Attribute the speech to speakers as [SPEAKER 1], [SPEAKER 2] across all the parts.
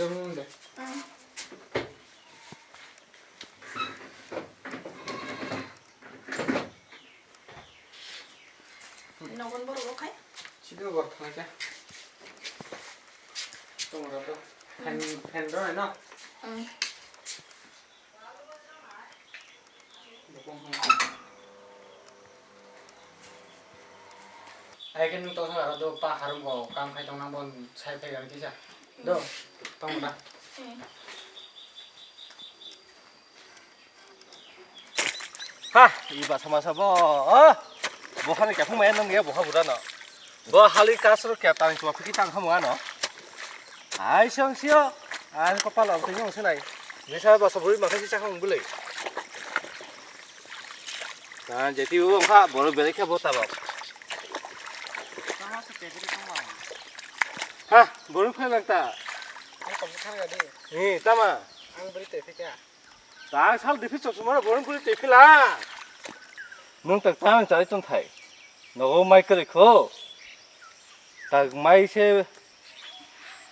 [SPEAKER 1] 먹는데.
[SPEAKER 2] 응. 너건 뭐로 가?
[SPEAKER 1] 집에 가 타게. 또 뭐라도 팬 rồi nó.
[SPEAKER 2] 응.
[SPEAKER 1] ai cái tôi thôi là tôi pa harum ko kam khai trong năm bon sai phải cái gì đâu tông ra
[SPEAKER 3] ha iba sama sama 뭐 하는 게 풍만 했는 게 뭐하고 그러나 뭐 할리 가스로 깼다니 좀 그렇게 땅 하면 하나 아이 시영 아 kopal ông thấy không thế này nếu sao bà sập với mà thấy chắc không bự 자 이제 띄우고 가 뭐를 이렇게 보다 봐 ha 뭐를 팔랑다
[SPEAKER 1] cái cổng cái này đi
[SPEAKER 3] 이 따마
[SPEAKER 1] ăn bữa tiệc thế
[SPEAKER 3] 나 살 대피 쪽 수마라 뭐는 그래 대피라 능 딱 따면 잘 좀 타이 너 마이크를 딱 마이세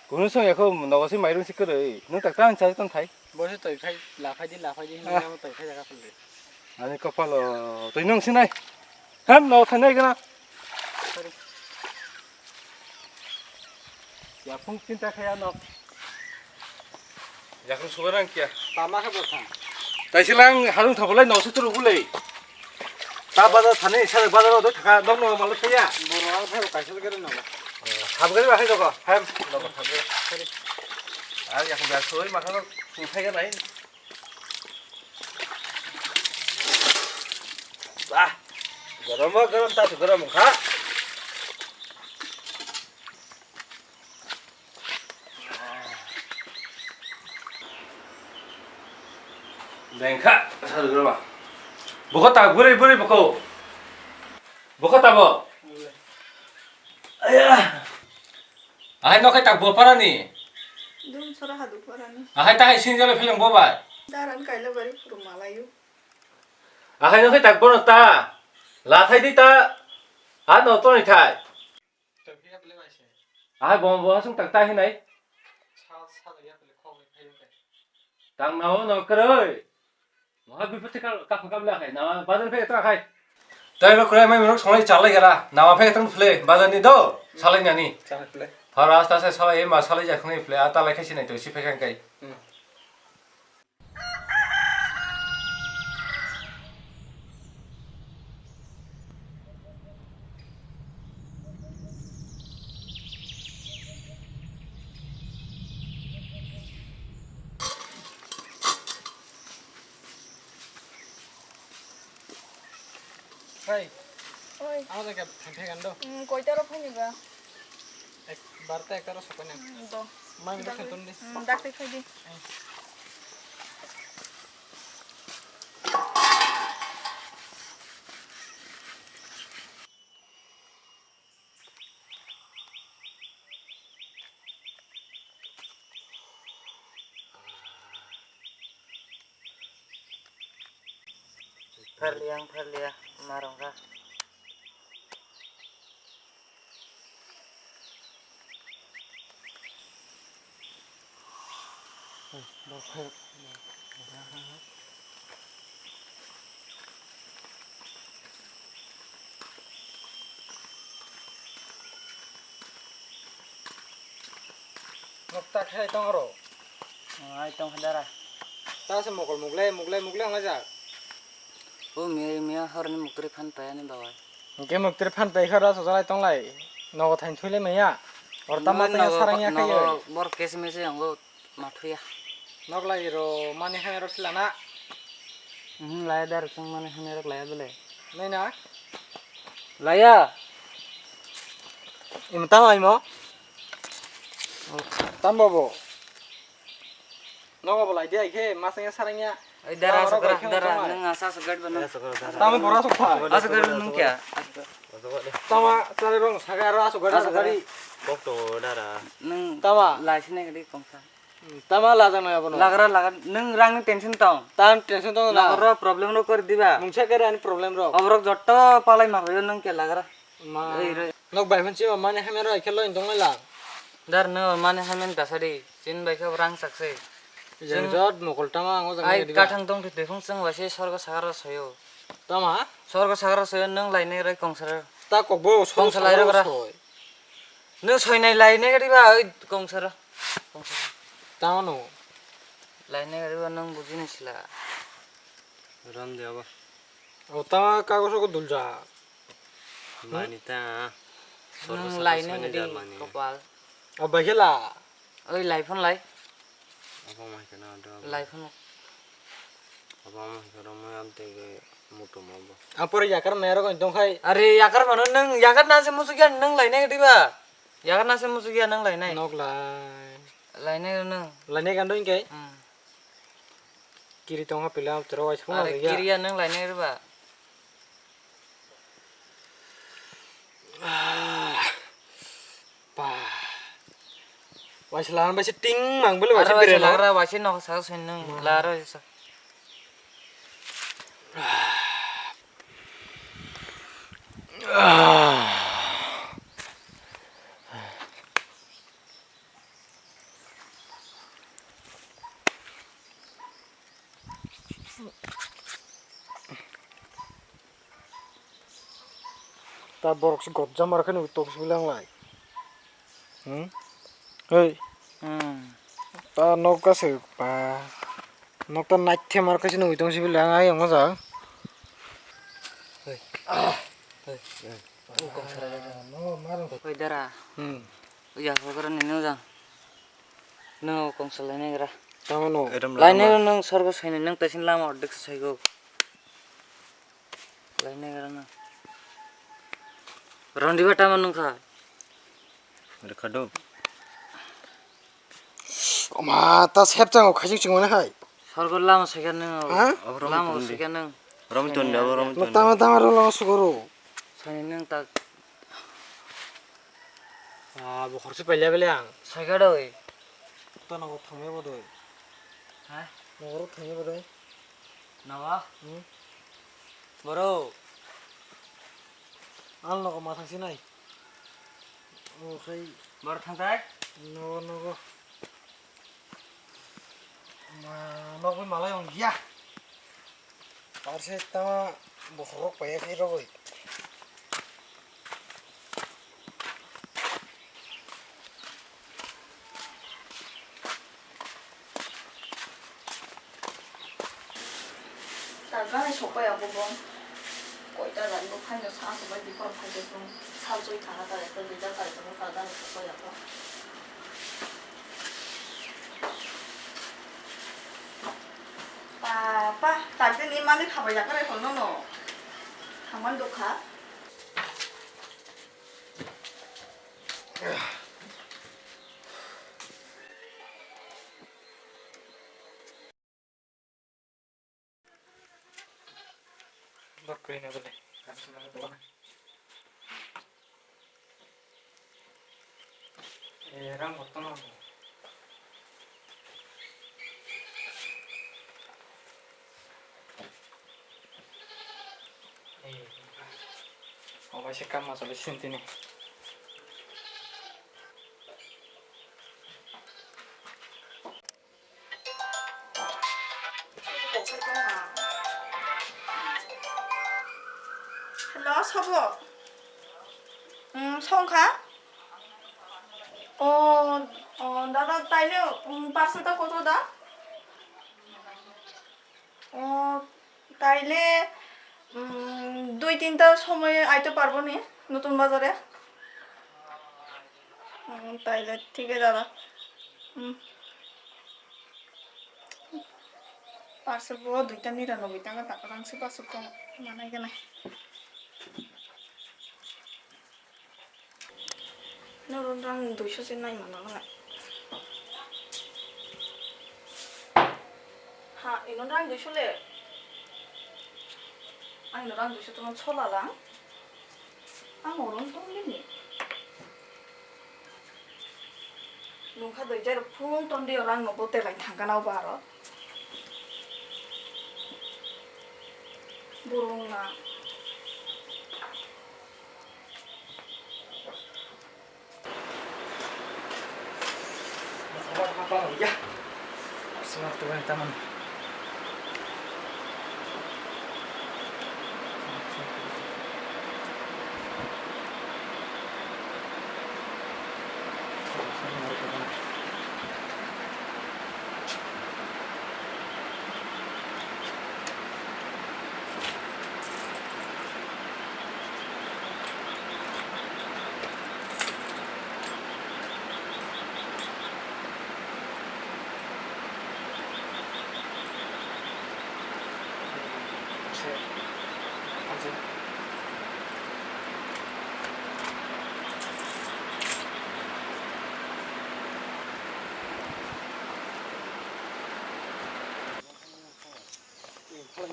[SPEAKER 3] 군성에 너가 시 마이런 시끄러 능 딱 따면 잘 좀 타이
[SPEAKER 1] bữa tiệc phải là phải đi nhưng mà tiệc phải ra phần
[SPEAKER 3] 아니 kopal tôi nung xin này ham nó thành này cái nào 야 풍진짜 해야 너 야 그럼 소변한 끼야
[SPEAKER 1] tama cái bột thằng
[SPEAKER 3] 다시랑 하루 더 볼래 넣어서 들어올래 다 받아 타네 차를 받아도 다 넣는 말로 태야
[SPEAKER 1] bột phải cái sự cái nào
[SPEAKER 3] 밥그리 와 해줘가 햄 넣어 밥그리 아 약간 야 소리 막 하고 태가 나이 아 그럼 따서 그러면 가 냉카 사도 그러마 먹었다 물에 먹고 먹었다 뭐 아야 아이 너 그딱 뭐 팔았니
[SPEAKER 2] Dum sora hadu parani.
[SPEAKER 3] 아이 딱 신전에 필름 뭐 봐
[SPEAKER 2] Daran kaila bari puru malayu.
[SPEAKER 3] 아이 너 그딱 보냈다 라타이디다 아 너 또 이타이
[SPEAKER 1] tiệc cái lấy bài xe
[SPEAKER 3] 아이 뭐 하승 딱 따히 나이
[SPEAKER 1] sao được cái kho cái phải
[SPEAKER 3] 딱 나오 너 그래 뭐 비프트 깎고 가면 해 나와 바들 패 딱 해 다이로 그래 뭐 정말 잘래 가라 나와 패 딱 플레이 바다니 너 살려냐니
[SPEAKER 1] sao được lấy
[SPEAKER 3] 바로 아스타세 살아 얘마 살려자 그네 플레이 아따 라이카시네 또 시패간 가이
[SPEAKER 1] hey
[SPEAKER 2] Oi.
[SPEAKER 1] áo đây cái phải ăn đâu
[SPEAKER 2] Koi taro phani ga.
[SPEAKER 1] bar tay cái đó sắp này
[SPEAKER 2] Do.
[SPEAKER 1] mai mình sẽ tuần đi
[SPEAKER 2] Dak te phai di.
[SPEAKER 4] Perliang marong ka.
[SPEAKER 1] ngọc ta hay tông rồi
[SPEAKER 4] Ai tong hadara.
[SPEAKER 1] ta sẽ một le nggak giờ
[SPEAKER 4] Mia horan mukri phan pa ni bawai.
[SPEAKER 1] cái mực tiệc phan tay khơi ra số lại tông lại nó có thành thui lên mấy à ở tam mắt tay sarang ya cái
[SPEAKER 4] No bor kes me se ango mathuya.
[SPEAKER 1] nó lại rồi mani hai rồi là na
[SPEAKER 4] Laya dar sung mane hamerak laya bele.
[SPEAKER 1] này na
[SPEAKER 4] Laya.
[SPEAKER 1] im tam ai mo tam bobo nó có lại đi cái mas tay sarang ya
[SPEAKER 4] Ai dara dara nang asa sagad bana.
[SPEAKER 1] tam bora sok tha
[SPEAKER 4] Asa gad nung kya?
[SPEAKER 1] tama tare rong sagar asu gada sagari
[SPEAKER 3] 꼭도 나라
[SPEAKER 4] Nung
[SPEAKER 1] tama
[SPEAKER 4] lai sine gadi kongsa.
[SPEAKER 1] tama la jang na bono
[SPEAKER 4] Lagra nung rang ni tension tong.
[SPEAKER 1] tam tension to na
[SPEAKER 4] Lagra problem no kar diba.
[SPEAKER 1] mungse kare ani problem ro
[SPEAKER 4] Obrok jotto palai ma hoyo nung kya lagra.
[SPEAKER 1] ma nok bai phan chi ma mani hai ro khelo in tong la
[SPEAKER 4] Dar no mane hamen dasari tin baikha rang sakse
[SPEAKER 1] Yang jod mukul tama ngo
[SPEAKER 4] ai
[SPEAKER 1] jang
[SPEAKER 4] kathang dong thei phung sung wase sorga sagara soyo
[SPEAKER 1] tama
[SPEAKER 4] sorga sagara soyo nang laine rai kongsar
[SPEAKER 1] ta kokbo
[SPEAKER 4] Kong salai ra bara. nang soinai laine gari ba oi kongsar
[SPEAKER 1] tama no
[SPEAKER 4] laine gari ba nang bujini sila
[SPEAKER 3] ram dia ba
[SPEAKER 1] o tama kagos ko dulja
[SPEAKER 3] manita
[SPEAKER 4] nang laine gari kopal
[SPEAKER 1] abahela
[SPEAKER 4] oi lai phone lai
[SPEAKER 3] apa mah kana ada
[SPEAKER 4] lai phone
[SPEAKER 3] apa mah kana mah am te mutu ma ba
[SPEAKER 1] apor yakar mero ko dong khai
[SPEAKER 4] are yakar mano nang yakar na se musugian nang laine gari ba yakar na se musugian nang laine
[SPEAKER 1] nok lai
[SPEAKER 4] laine nang
[SPEAKER 1] lane kan dong ke kiri tong ha pila tero wais phung
[SPEAKER 4] are
[SPEAKER 1] ya
[SPEAKER 4] kiriya nang laine gari ba
[SPEAKER 1] pa wais lan ba ting mang bele wais
[SPEAKER 4] are
[SPEAKER 1] bere
[SPEAKER 4] wase
[SPEAKER 1] na
[SPEAKER 4] lagra wase no sa sen nang laro sa
[SPEAKER 1] ta borok si god jamar kan utok bilang lai hei ta nok ka se pa nok ta nait the mar ka si no utong si bilang ai ngo ja no mar
[SPEAKER 4] oi dara ya hogaran nino jang no kongsal laine gara
[SPEAKER 1] tama no
[SPEAKER 4] laine nang sorgo saine nang tasin lama ordik saigo laine gara na rondi bata manung kha
[SPEAKER 3] khadu
[SPEAKER 1] oma ta sep chang khajing ching na hai
[SPEAKER 4] sorgo lama saiga nang
[SPEAKER 1] ha
[SPEAKER 4] lama saiga nang
[SPEAKER 3] ram ton da ram
[SPEAKER 1] no tama tama ro lo sugoro
[SPEAKER 4] saine nang tak
[SPEAKER 1] bo khorsi paila belang
[SPEAKER 4] saiga doi
[SPEAKER 1] ta no thame bo doi
[SPEAKER 4] ha
[SPEAKER 1] no ro thame bo doi
[SPEAKER 4] nawa boro
[SPEAKER 1] al no ko ma thang si nai o khai
[SPEAKER 4] bor thang tai
[SPEAKER 1] no no go ma no ko malai ong ya par se ta bo khorok pa ya khai ro goi
[SPEAKER 2] 달간에 줬고요, 그거. 거기다 란도 판요 사서 말 비법 판요 좀 사주이 가나다 했던 일자 가지고 달간에 줬고요. 빠빠, 달때 니만이 가봐야 그래, 건너노. 한번도 가.
[SPEAKER 1] Bagwi na dole. Era Jotono. O vai checar mais, olha se entende.
[SPEAKER 2] 헬로, 서부. 성가? 나다 তাইলে পার্সেলটা কতটা? তাইলে 2-3টার সময় আইতে পারবো নি নতুন বাজারে? তাইলে ঠিক আছে দাদা। পার্সেল পুরো 299 টাকা টাকা রাখছি পার্সেল তো মানাই কেন 너랑 200씩 나이 많아. 하, 이놈랑 200래. 아니 너랑 200 동안 쳐라랑. 아, 모른 돈이니. 농카도 이제 풍 돈디랑 뭐 때랑 잠깐 봐라. 모르나.
[SPEAKER 1] apa ya? Semua tuh yang taman.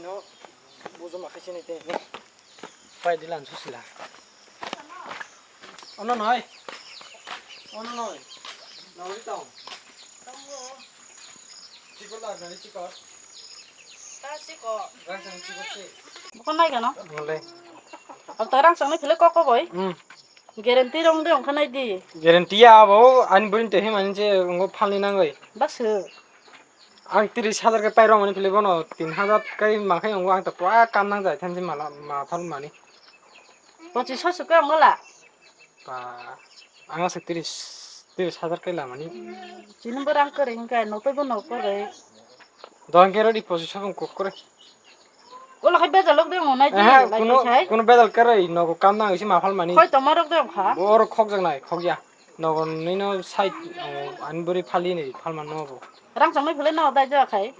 [SPEAKER 1] nó bố cho mà khai trên này tên nhé quay đi làm chút xíu là ông nó nói nó đi tàu chỉ có là cái chỉ có
[SPEAKER 2] ta chỉ có
[SPEAKER 1] đang sang chỉ có chị
[SPEAKER 2] con này cả nó
[SPEAKER 1] rồi đây
[SPEAKER 2] ông tới đang sang này phải có vậy guarantee dong dong cái này đi
[SPEAKER 1] guarantee à bố anh bưng tới mà anh chứ ngô phan lên năng rồi
[SPEAKER 2] bác sư
[SPEAKER 1] ang 30,000 cái tay rong anh phê bono 3,000 cái mà khai ông anh tập quá cam năng giải thêm chứ mà phan mà đi
[SPEAKER 2] có chỉ số cái ông đó là
[SPEAKER 1] và anh sẽ 30,000 cái làm anh
[SPEAKER 2] chỉ nó đang cười cái nó tới bên nó cười
[SPEAKER 1] don cái đó đi position không có rồi
[SPEAKER 2] có là cái bây giờ lúc đấy mà này đi
[SPEAKER 1] à
[SPEAKER 2] lại cái thấy
[SPEAKER 1] কোনো বেদাল করে nó có cam năng chứ mà phan mà đi
[SPEAKER 2] thôi tao mới lúc đấy ông khá
[SPEAKER 1] bor khok jang nai khok ya nó còn nên nó sai anh buri phali này phal mà nó bộ
[SPEAKER 2] đang sang này phải nó đây cho thấy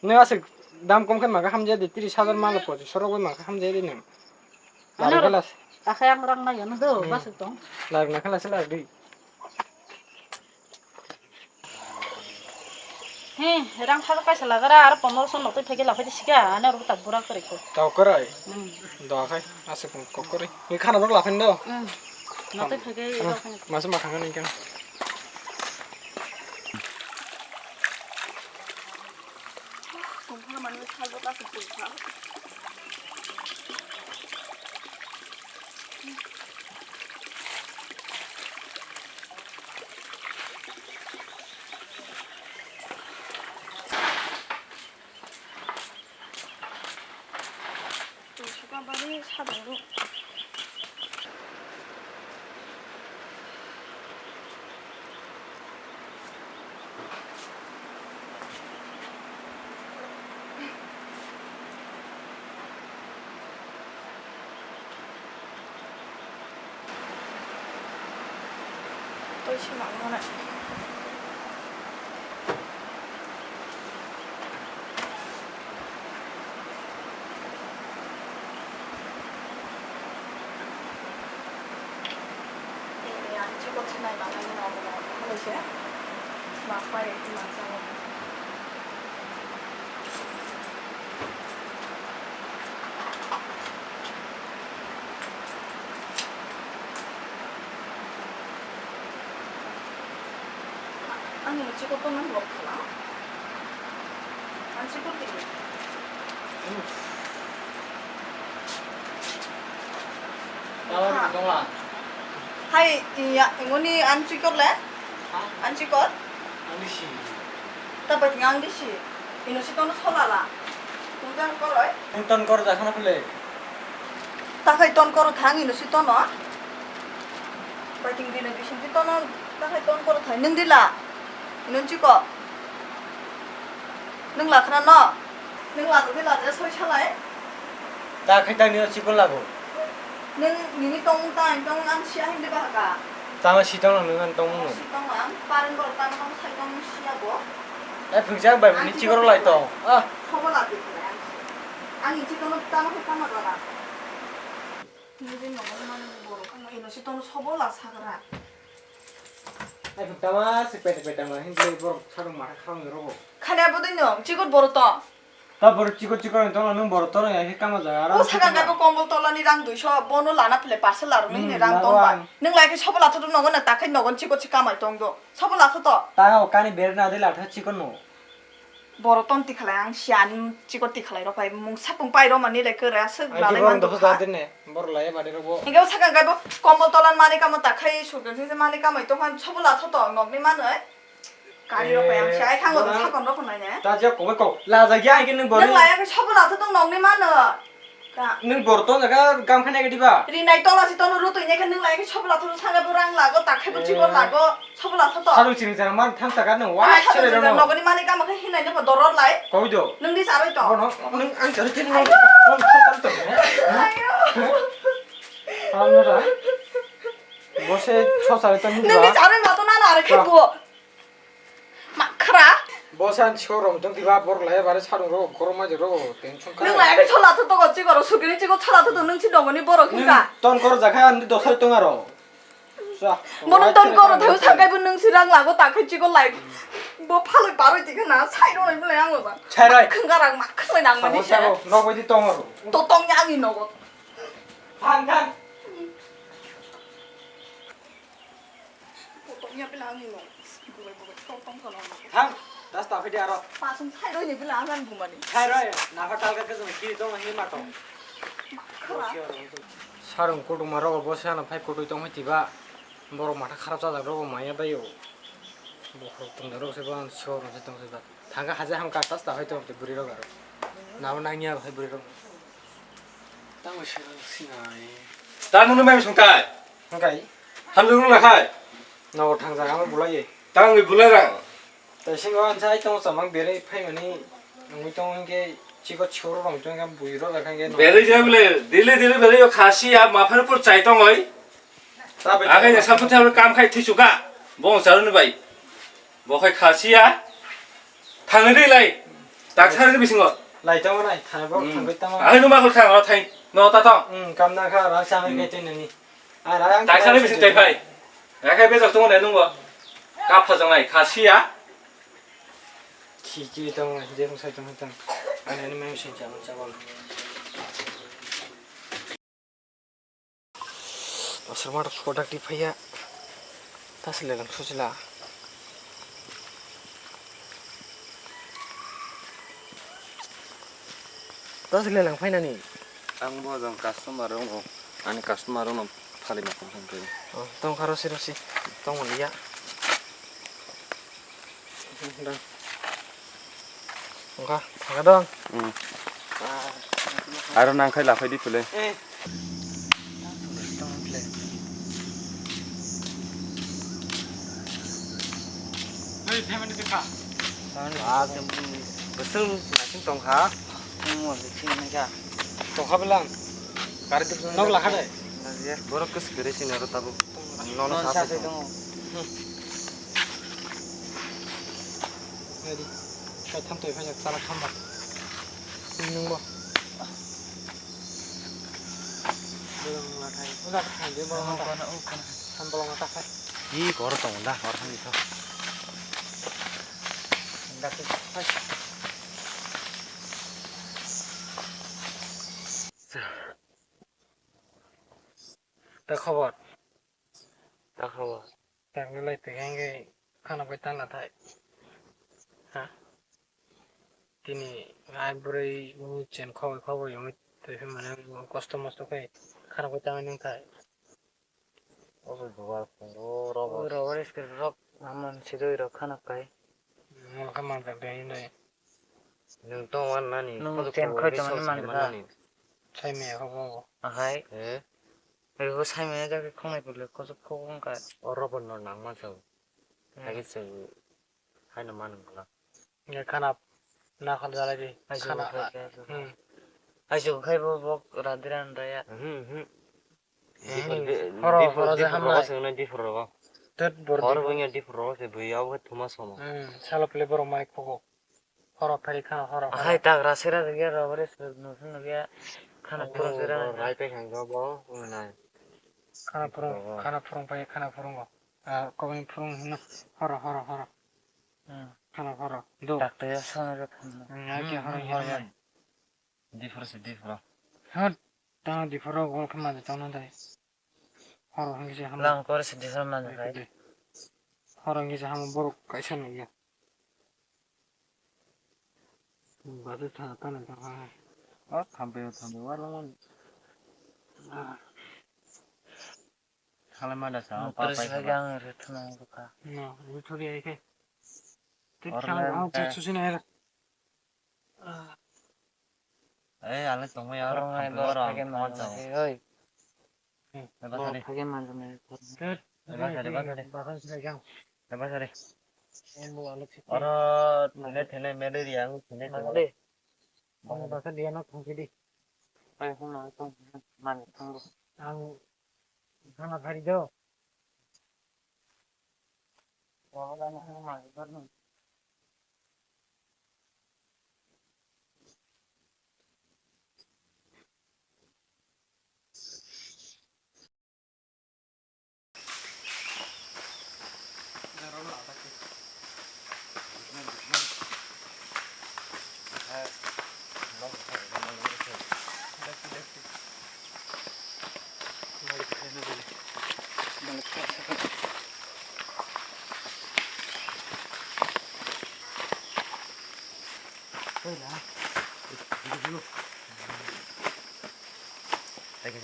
[SPEAKER 1] nếu asik dam kom kan maka hamja de 30,000 mal po soro ko maka hamja de nem
[SPEAKER 2] anh
[SPEAKER 1] la
[SPEAKER 2] nói à khai ăn răng này nó đâu bác sư tông
[SPEAKER 1] la na kala sala đi
[SPEAKER 2] he răng khai cái sala gara ar 1500 nó tới phải cái là phải xí cả anh ở tập bura cái cô
[SPEAKER 1] tao korai do khai asik ko korai ni khana bak la phen do
[SPEAKER 2] nó tới phải cái đâu phải
[SPEAKER 1] masuk makan kan kan
[SPEAKER 2] không phải mà nó khai bác sư tông khá 빨리 사도록 또 심한 찍었지 나 나가는 나오고 하듯이 막 빨리 막 싸워 아니 뭐 찍었더니 뭐 없구나 안 찍었대
[SPEAKER 1] tao không là
[SPEAKER 2] 하이 이야 이거니 안 찍었래? 안 찍었?
[SPEAKER 1] anh đi
[SPEAKER 2] tapi tinggal di sini ini sih tono solar lah tunggu kau loh
[SPEAKER 1] ton kor ja khana phele
[SPEAKER 2] tak hay ton kau thang ini sih tono baik di nanti sih tono tak hay ton kau thang neng di lah ini 찍어 neng lah karena no neng lah tuh di lah jadi soal salah
[SPEAKER 1] ta khai ta ni chikon lago
[SPEAKER 2] neng ini tong an siapa yang dibahas
[SPEAKER 1] ta ma sitong lang ngan tong no
[SPEAKER 2] si tong ang parang kalau tang tong saya tong siapa
[SPEAKER 1] ai phung jang bai ni chikor lai to a
[SPEAKER 2] kau lah di sini ang ini tono tang apa tang apa lah ini nomor mana baru kamu ini si tono sobo lah sagara
[SPEAKER 1] ai phung ta ma se pete pete ma hin play bor sarung ma khang ro
[SPEAKER 2] খানে বদই নং চিকট বড় তো
[SPEAKER 1] ta bor chikor chikor to nang bor to ya he kama ja ara
[SPEAKER 2] ও সাকা গাবো কম্বল তলানি রাং 200 বনো লানা ফেলে পার্সেল আর নি রাং দন বা নং লাইকে সব লাথ তো নগন না তাকাই নগন চিকট চিকা মাই দং দো সব লাথ তো
[SPEAKER 1] ta o kani ber na de la tha chikon no
[SPEAKER 2] বড় তন তি খালাই আং সিয়ান চিকট তি খালাই র পাই মুং সাপং পাই র মানি লাই করে সগ
[SPEAKER 1] ai
[SPEAKER 2] লালাই
[SPEAKER 1] bor
[SPEAKER 2] মান
[SPEAKER 1] do
[SPEAKER 2] দো
[SPEAKER 1] da de ne bor lai ba de ro
[SPEAKER 2] ইগো সাকা গাবো কম্বল তলান মানি কাম তাকাই সুগন সে মানি কাম তো ফান সব লাথ তো নগনি মান गारि रफाय आं सियाय थांगो सागन रफनायने
[SPEAKER 1] 다 지야 고백고 라자기야 이게 능
[SPEAKER 2] नों
[SPEAKER 1] 버리
[SPEAKER 2] लायाखै सबलाथ' दं नंनि मा होनो
[SPEAKER 1] 능 버ton 자가 감खा내 게디바
[SPEAKER 2] रिनाय तलासि तनो रुतुइनायखौ नों लायाखै सबलाथ' सागाबो रां लागो दाखेबो चिगो लागो सबलाथ' द
[SPEAKER 1] 사루 지는 사람 만 탐사가 능 와,
[SPEAKER 2] 사루 지는 너거니 माने कामखौ हिनायनो दरद लाय
[SPEAKER 1] 거기도
[SPEAKER 2] नोंनि जाबाय द
[SPEAKER 1] 능 저렇게 능 탐탐 아무라 뭐세 초사를 떴는데
[SPEAKER 2] नोंनि जाबाय माथ' नाना आरो खेबो मा खरा
[SPEAKER 1] 뭐산 치고로 동 디바 버라야 바래 사루로 고로마지로 땡충
[SPEAKER 2] नों लायाखै सबलाथ' दग चिगो सुगिरि चिगो छलाथ' द नों छि दगनि बर' खिका
[SPEAKER 1] 돈 걸어 자가 안데 너 설동하러 자
[SPEAKER 2] 뭐는 돈 걸어 대우 사가이부 नों सिरां लागो दाखेब चिगो लाय 뭐 팔을 바로 दिखना 사이로는 불래 한 거다
[SPEAKER 1] 차라리
[SPEAKER 2] 큰 가락 막 큰거 낭만이 시
[SPEAKER 1] 너 어디 똥으로
[SPEAKER 2] 또 똥냥이 너고
[SPEAKER 1] 반탄
[SPEAKER 2] 똥이야 빌랑이 너 똥똥 거나
[SPEAKER 1] 당 다스 다 피디 알아
[SPEAKER 2] 빠숨 사이로니 빌랑 한 구만이
[SPEAKER 1] 차라리 나가 달가 그서 길이 똥 힘마도 사람 고도 말하고 버스 하나 파이 고도 똥 해티바 뭐로 마타 খারাপ 자다고 마야 봐요 뭐 똥내로 세번 시원한 똥 세다 당가 하자 한 까따스 다 해도 부리러 가로 나오나니야 해 부리러 땅을 싫어 시나이
[SPEAKER 3] 땅은 놈의 성깔
[SPEAKER 1] 그러니까
[SPEAKER 3] 함정을 나가
[SPEAKER 1] 너 당장 한번 몰라예
[SPEAKER 3] 땅을 불러라
[SPEAKER 1] 대신과 차이 똥 싸망 베레 파이머니 우리 똥게 지고 치고로 롱종가 부이러 가간 게
[SPEAKER 3] 베르 제블레 딜레 베르 가시야 마파르 폴 짜이똥 어이 아가 이제 삼푼타를 깜카이 티슈가 뭐 자르는 바이 뭐카이 가시야 당을 라이 닥사르는 비신 거
[SPEAKER 1] 라이똥은 아이 타고 당고 땅
[SPEAKER 3] 아이 놈아 그렇다 타이 너 따당
[SPEAKER 1] 감나가 라상을 게때느니 아 라양
[SPEAKER 3] 닥사르는 비신 대파이 아가 배적 동을 내는 거 까파정라이 가시야
[SPEAKER 1] 기기동 이제 설정 했던 안에는 매우 신기한 잡아 Osrmar produk di paya tas lelang susila tas lelang paya nani
[SPEAKER 3] ang mo jang customer ngo ani customer no phali ma kom sang ke
[SPEAKER 1] tong karo sirosi tong liya dan enggak enggak dong
[SPEAKER 3] aro nang khai la phai di pule
[SPEAKER 1] 아, 무슨 맛인 똥가?
[SPEAKER 4] 뭐 미치는 게
[SPEAKER 1] 똥가 빌랑 가르디 너 라카데
[SPEAKER 4] 나지야
[SPEAKER 3] boro kus kere sinero tabu
[SPEAKER 4] 너는 사세 동
[SPEAKER 1] 어디 저 탐토에 그냥 살아 탐바 있는 거 그런 거 같아요 우리가 이제 뭐 한 번만 갖다
[SPEAKER 3] 이 걸어 똥 온다 걸어 한 미터
[SPEAKER 1] তা খবর
[SPEAKER 3] তাখাবা
[SPEAKER 1] তাহলে থেকে খানা পাইতা না থাই হ্যাঁ তিনি আইবরে বুঝছেন খবর খবর মানে কষ্ট মষ্ট খাই খানা পাইতা মানে থাই
[SPEAKER 3] obo bubar robo
[SPEAKER 4] rubber scale rock আমন সিদই রখানা কাই
[SPEAKER 1] মন খামান থাকবে এই
[SPEAKER 3] nung tong wan nani
[SPEAKER 4] nung chen khoi taman man ka
[SPEAKER 1] ছাই মেয়ে খবর
[SPEAKER 4] ahai
[SPEAKER 3] eh
[SPEAKER 4] ego sai me ja ke khongai pule ko so khong ka
[SPEAKER 3] robo no nang ma so agi se hai na man la
[SPEAKER 1] খানা না খাল জ্বালাই দি
[SPEAKER 4] ai so
[SPEAKER 1] খানা
[SPEAKER 4] khai ai so khai bo bok radiran raya
[SPEAKER 1] Har হর যে হামলা
[SPEAKER 3] di foro
[SPEAKER 1] তেত বড়
[SPEAKER 3] hor banya di foro se buyau ke thuma somo
[SPEAKER 1] সালো প্লে বড় মাইক খবর হর ফারি খানা হর
[SPEAKER 4] ahai tak rasira de ge robar scale no sun ge khana pura sira
[SPEAKER 3] rai pe khang go bo na
[SPEAKER 1] খানা ফুরং পাই খানা ফুরং কবে ফুরং না হর হর হর খানা হর দো
[SPEAKER 4] tak ya sana re khana
[SPEAKER 1] আগে হর Har
[SPEAKER 3] di foro se di foro
[SPEAKER 1] হর তা দি ফর গল খামা দে তানো দাই হর হঙ্গি যে হাম
[SPEAKER 4] lang kor se disan man khai
[SPEAKER 1] হর হঙ্গি যে হাম বড় কাইছা নিয়া বাদে থা তা না তা
[SPEAKER 3] thambe war khala ma da sa pa
[SPEAKER 4] terus
[SPEAKER 3] pa
[SPEAKER 4] lagi ang re thuna ko ka
[SPEAKER 1] না উঠরি আইকে
[SPEAKER 4] Eh, alas tunggu ya orang orang oi. Pakai mana nih? Lepas hari. Orang thene mere yang thene deh.
[SPEAKER 1] bahasa dia nak thongki di
[SPEAKER 4] Ayo mana tuh? Mana tunggu.
[SPEAKER 1] ang sana phari do
[SPEAKER 4] Orang mana mana.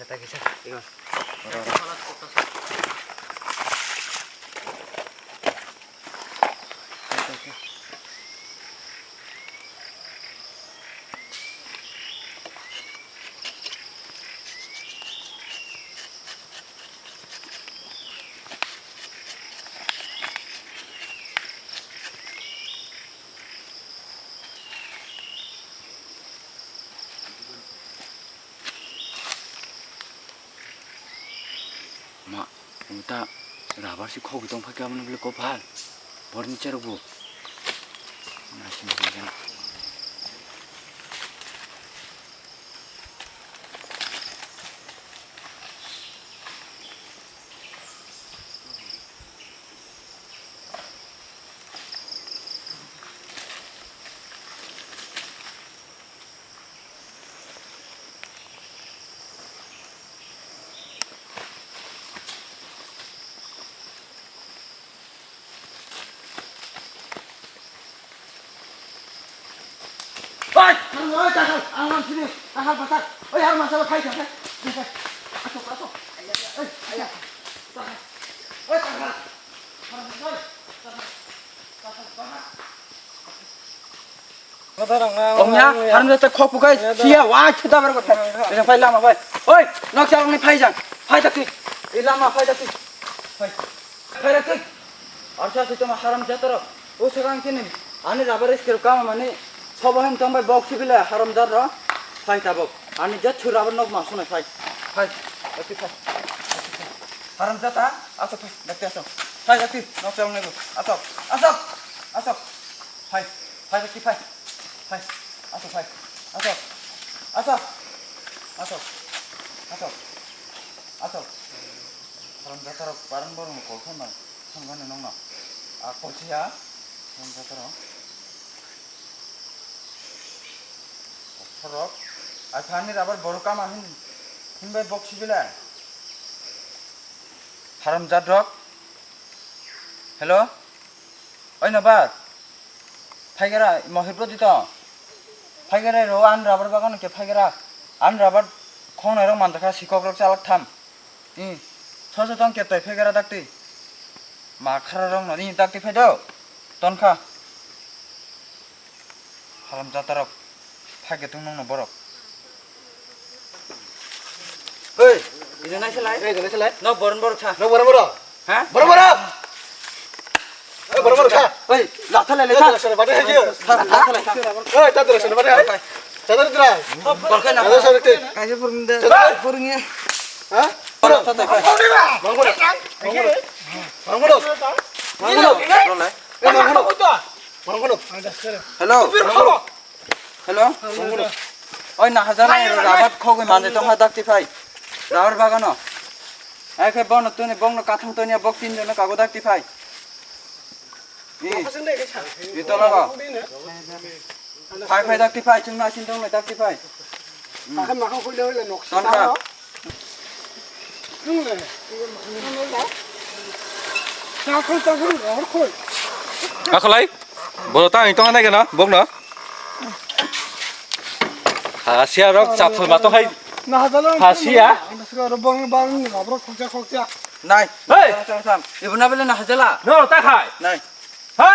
[SPEAKER 4] Tak kisah. Ikut. 마, 우다 라바시 거기 동 밖에 하면 빌 거발. 머리 자르고. 마시면 되잖아.
[SPEAKER 2] Oi, oi, takal, angan sini, takal pasal. Oi, harus masalah kai kan? Asok, asok. Oi, ayah. Takal. Oi, takal. Oi, takal. Ông nhá, hắn ra tới khóc một cái, chia quá, chết ta vào cái phải, để phải làm mà phải. Oi, nó sao ông này phải chẳng, phải đặc kì, đi làm mà phải đặc kì, phải đặc kì. Ở sao thì mà haram chết rồi, ô sao anh thế này, anh là bảo cái काम mà này. 서버햄 정말 먹시빌래 하람자라 파이 타복 아니 저 추라버 녹 마수네 파이 이렇게 파이 하람자다 아서 파이 낙대 아서 파이 낙대 녹장 내고 아서 파이 낙대 파이 아서 파이 아서 하람자다로 빠른 버는 거 골판만 상관은 없나 아 고치야 하람자다로 Kokborok, akhirnya dapat baru kamahin, himbai box bila. Haram jadrok. Hello, oi nabat. Phaigera mau hibro dito. Phaigera ro an rabar bagan ke phaigera an rabar khong nai rong manjaka sikokrok chalak tham. Soso tong ke toi phaigera dakti. Ma khara rong nani dakti phaido. Tonka. Haram jatarok. 파게 뚱농노 버럭. Hei, ini naik selai. Ini selai. No boron borok cha. No boron borok. Hah? Boron borok. Boron borok cha. Hei, lakta lele cha. Lakta lele cha. Lakta lele cha. Hei, tadra sana pada hai. Tadra tadra. Borkai na. Tadra sana te. Kaje purungde. Purungnya. Hah? Borok tadra kai. Mangborok. Mangborok. Mangborok. Mangborok. Mangborok. Mangborok. Hello. Mangborok. Hello? Oi na hazara rabat khogai mande tong hadak ti phai rabar bagano eke bono tune bongno kathang tonia bok tin jona kago dak ti phai ni to lago phai dak ti phai chungna sin tong dak ti phai ma khang khoi le nok sa no nung le sa khoi ta khoi or khoi
[SPEAKER 3] Akhlai, bolo ta itong anai kana, bong no. Asia rok chapul mato hai. Asia.
[SPEAKER 2] Nai.
[SPEAKER 3] Hey.
[SPEAKER 2] Ibu na bela na hazala.
[SPEAKER 3] No ta khai.
[SPEAKER 2] Nai.
[SPEAKER 3] Ha?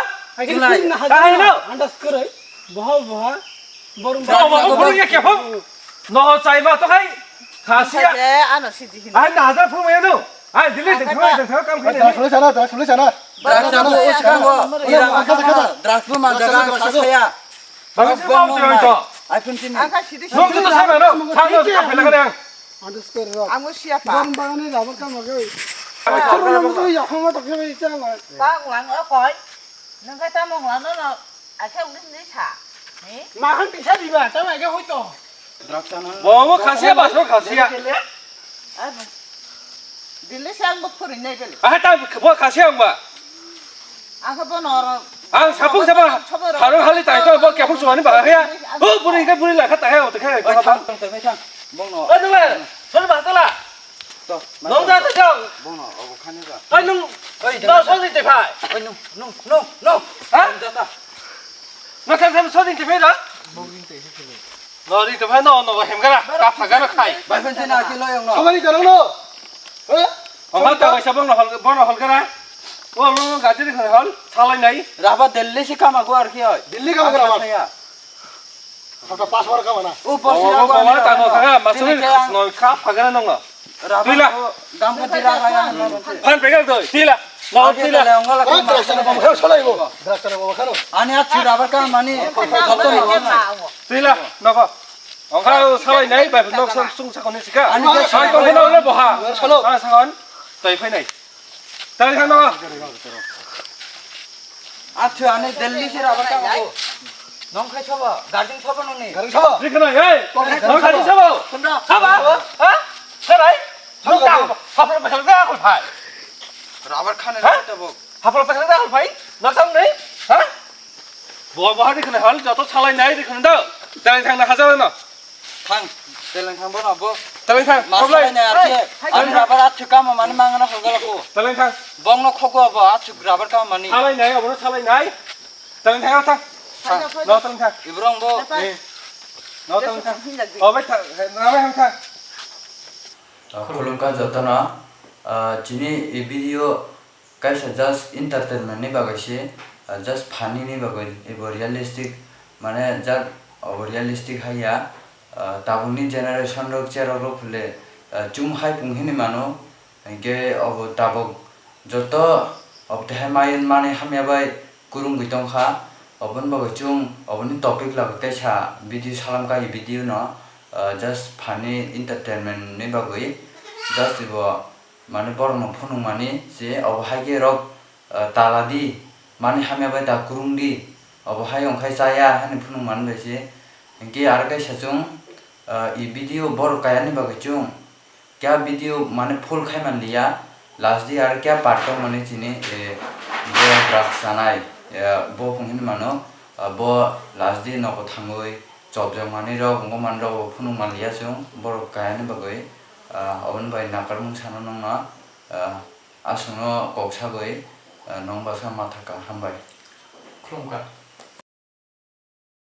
[SPEAKER 3] 버리게 개펑 너 짜이마 또 하이 가시야 아 나자 풍매는 아 딜레 등 감 그래
[SPEAKER 2] 졸래잖아.
[SPEAKER 5] 드라프트 만자가 사야.
[SPEAKER 3] 방금 마음 들어있어
[SPEAKER 5] 아이폰 팀이.
[SPEAKER 3] 너도 사면은 상어 앞에 그냥
[SPEAKER 6] Ang siapa? Ba ngoan ở coi. Nâng cái ta mong là nó à theo đến đi xả.
[SPEAKER 3] 뭐 가시야 봐서 가시야
[SPEAKER 6] Đi lấy sang bốc phơi này vậy.
[SPEAKER 3] 아 일단 뭐 가시야 뭐
[SPEAKER 6] Ang cái bọn nó
[SPEAKER 3] 아, 사풍 사봐. 바로 할리 따니까 뭐 개풍 좋아하는 봐. 해야. 뿌리니까 뿌리라 갔다 해. 어떻게 해?
[SPEAKER 5] 먹노.
[SPEAKER 3] 누가? 손을 맞더라. 농자 대장.
[SPEAKER 5] 먹노. 어고 카니가.
[SPEAKER 3] 아이 농. 너 손이 대 파.
[SPEAKER 5] 노.
[SPEAKER 3] 아? 너看 손이 대 파다? 너 이제 파 너 햄가라. 다 파가라 카이.
[SPEAKER 5] 아이폰 팀 아킬로 형 노.
[SPEAKER 2] 가만히 가는 너. 어?
[SPEAKER 3] 엄마 또 사방 너 헐가라. 뭐 가지리 헐 살아이 나이.
[SPEAKER 5] 라바 델리 시카마고 아르키요.
[SPEAKER 2] 딜리 가면 가라. 아까 파스워드 가면아.
[SPEAKER 5] 오 버시라고
[SPEAKER 3] 뭐 따노 가가 마스를 너 파가라 농어.
[SPEAKER 5] 라바 담고 디라가야.
[SPEAKER 3] 판 배가 더. 딜라. 너 딜라.
[SPEAKER 2] 드라스나 보면 해 설라 이거. 드라스나 보면 하노.
[SPEAKER 5] 아니야 지라바 까 많이.
[SPEAKER 3] 딜라. 너가 엉가 살아이 나이 바 너 숭사건 있을까?
[SPEAKER 5] 아니
[SPEAKER 3] 아 이거 해놓으려 뭐 하. 아 상관. 너희 파이 나이. 다른 한 너가.
[SPEAKER 5] 아트 안에 델리 시라바 까고. 넌 칼 쳐봐. 가정 쳐봐 너니.
[SPEAKER 2] 가는 쳐.
[SPEAKER 3] 그러나 야. 너 가지 잡아. 잡아. 어? 살아이. 너 다. 밥을 먹는다 걸 파이.
[SPEAKER 5] 라바 칸에 나왔다 뭐.
[SPEAKER 3] 밥을 먹는다 걸 파이. 너 상네? 어? 뭐 하니 그네 할 저도 살아이 나이 그런다. 다른 상나 하자는 너.
[SPEAKER 5] 탕. 델랑 탕 보나 뭐.
[SPEAKER 3] 다른 상.
[SPEAKER 5] 마사네 아르키. 아니 라바 아트 까마 많이 망하나 걸걸고.
[SPEAKER 3] 다른 상.
[SPEAKER 5] 먹노 코고 봐. 아트 라바 까마 많이.
[SPEAKER 3] 살아이 나이 오늘 살아이 나이. 다른 상 상. 너 다른 상.
[SPEAKER 5] 이브랑 뭐.
[SPEAKER 3] 너 다른 상. 왜 타? 나왜 한 상.
[SPEAKER 4] Khulum ka Jotono jini e video kaisa just entertainment ni bagai si just funny ni bagai ebo realistic mane jak realistic haya tabuni generation rok cherok phule chum hai punghini mano ge obo tabuk joto obte hamayin mane hamya bai kurung gitong kha obon bagai chung oboni topic la kaisa video salam ka video no just funny entertainment ni bagai just ibo mane borno phunu mani je obhage rok taladi mane hamya bai da kurung di obhai ongkhai chaya hani phunu man bese ge ar kai sachung e video bor kaya ni bagai chung kya video mane full khai man liya last di ar kya part mane chini e bo drug sanai bo phunghin mano bo last di no ko thangoi chobjang mani rok ngoman rok phunu man liya chung bor kaya ni bagai Owen by Nakarung Sanona Asuno Koksagoi Nong Basa Mataka Hambai.
[SPEAKER 1] 그런가?